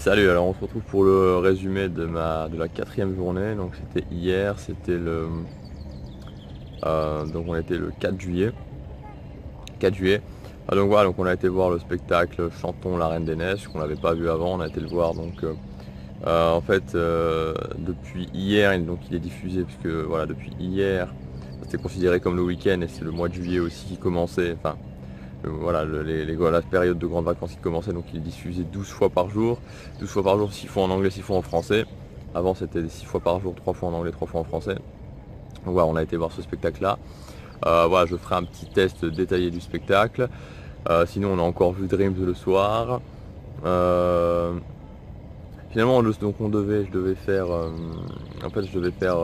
Salut, alors on se retrouve pour le résumé de la quatrième journée. Donc c'était hier, c'était donc on était le 4 juillet. 4 juillet. Donc voilà, donc on a été voir le spectacle Chantons la Reine des Neiges qu'on n'avait pas vu avant. On a été le voir donc en fait depuis hier, donc il est diffusé puisque voilà depuis hier c'était considéré comme le week-end et c'est le mois de juillet aussi qui commençait. Enfin voilà, la période de grandes vacances qui commençait, donc il est diffusé 12 fois par jour. 12 fois par jour, 6 fois en anglais, 6 fois en français. Avant c'était 6 fois par jour, 3 fois en anglais, 3 fois en français. Donc voilà, on a été voir ce spectacle-là. Voilà, je ferai un petit test détaillé du spectacle. Sinon on a encore vu Dreams le soir. Finalement donc je devais faire en fait je devais faire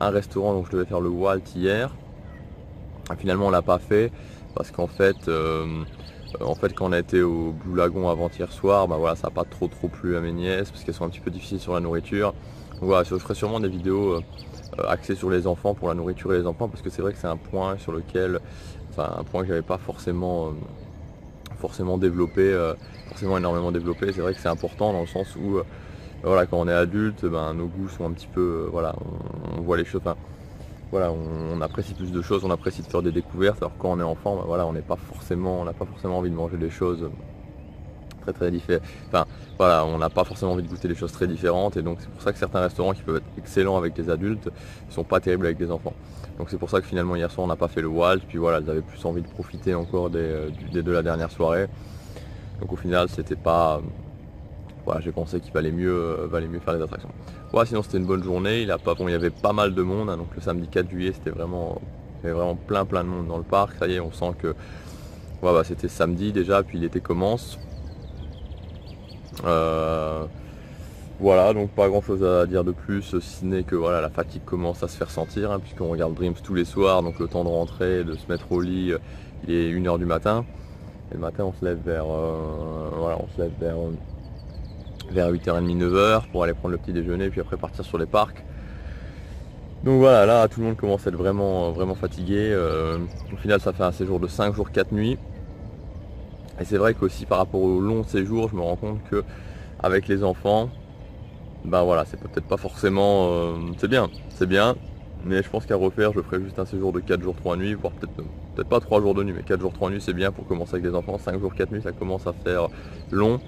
un restaurant, donc je devais faire le Walt hier. Finalement on l'a pas fait parce qu'en fait quand on a été au Blue Lagoon avant-hier soir, bah voilà, ça n'a pas trop plu à mes nièces parce qu'elles sont un petit peu difficiles sur la nourriture. Donc voilà, je ferai sûrement des vidéos axées sur les enfants, pour la nourriture et les enfants, parce que c'est vrai que c'est un point sur lequel, enfin un point que j'avais pas forcément développé, forcément énormément développé. C'est vrai que c'est important dans le sens où voilà, quand on est adulte, ben, nos goûts sont un petit peu, voilà, on voit les choses. Enfin, voilà, on apprécie plus de choses, on apprécie de faire des découvertes, alors quand on est enfant, ben voilà, on n'a pas forcément envie de manger des choses très différentes. Enfin voilà, on n'a pas forcément envie de goûter des choses très différentes, et donc c'est pour ça que certains restaurants qui peuvent être excellents avec des adultes ne sont pas terribles avec des enfants. Donc c'est pour ça que finalement hier soir on n'a pas fait le Walt, puis voilà, elles avaient plus envie de profiter encore de la dernière soirée. Donc au final c'était pas. Voilà, j'ai pensé qu'il valait mieux faire les attractions. Voilà, sinon c'était une bonne journée. Il y avait pas mal de monde, hein, donc le samedi 4 juillet c'était vraiment, il y avait vraiment plein de monde dans le parc. Ça y est, on sent que voilà, bah, c'était samedi déjà, puis l'été commence. Voilà, donc pas grand chose à dire de plus, si ce n'est que voilà, la fatigue commence à se faire sentir, hein, puisqu'on regarde Dreams tous les soirs, donc le temps de rentrer, de se mettre au lit, il est 1h du matin. Et le matin on se lève vers 8h30, 9h pour aller prendre le petit déjeuner, puis après partir sur les parcs. Donc voilà, là tout le monde commence à être vraiment fatigué. Au final ça fait un séjour de 5 jours 4 nuits. Et c'est vrai qu'aussi par rapport au long séjour, je me rends compte que avec les enfants, ben voilà, c'est peut-être pas forcément. C'est bien, mais je pense qu'à refaire, je ferai juste un séjour de 4 jours 3 nuits, voire peut-être pas 3 jours de nuit, mais 4 jours 3 nuits c'est bien pour commencer avec des enfants. 5 jours 4 nuits ça commence à faire long.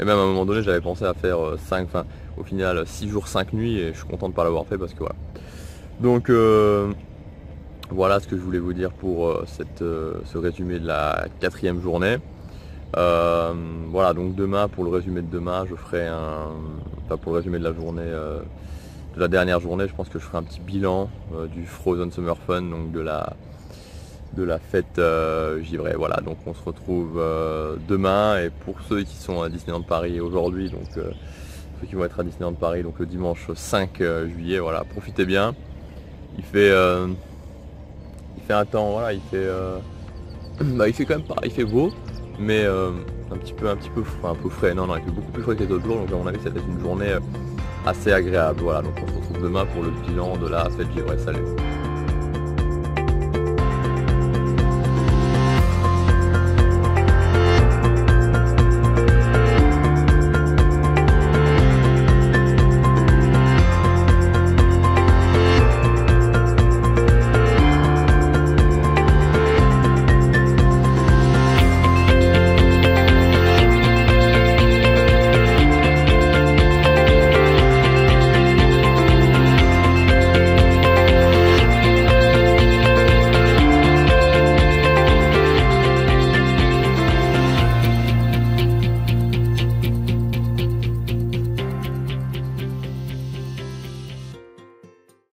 Et même à un moment donné j'avais pensé à faire au final 6 jours 5 nuits, et je suis content de ne pas l'avoir fait parce que voilà. Donc voilà ce que je voulais vous dire pour ce résumé de la quatrième journée. Voilà, donc demain, pour le résumé de demain, je ferai pour le résumé de la journée, de la dernière journée, je pense que je ferai un petit bilan du Frozen Summer Fun, donc de la fête givrée. Voilà, donc on se retrouve demain, et pour ceux qui sont à Disneyland Paris aujourd'hui, donc ceux qui vont être à Disneyland Paris, donc le dimanche 5 juillet, voilà, profitez bien. Il fait un temps, voilà, il fait quand même pas, il fait beau, mais un petit peu frais. Non, il fait beaucoup plus frais que les autres jours, donc à mon avis ça va être une journée assez agréable. Voilà, donc on se retrouve demain pour le bilan de la fête givrée. Salut.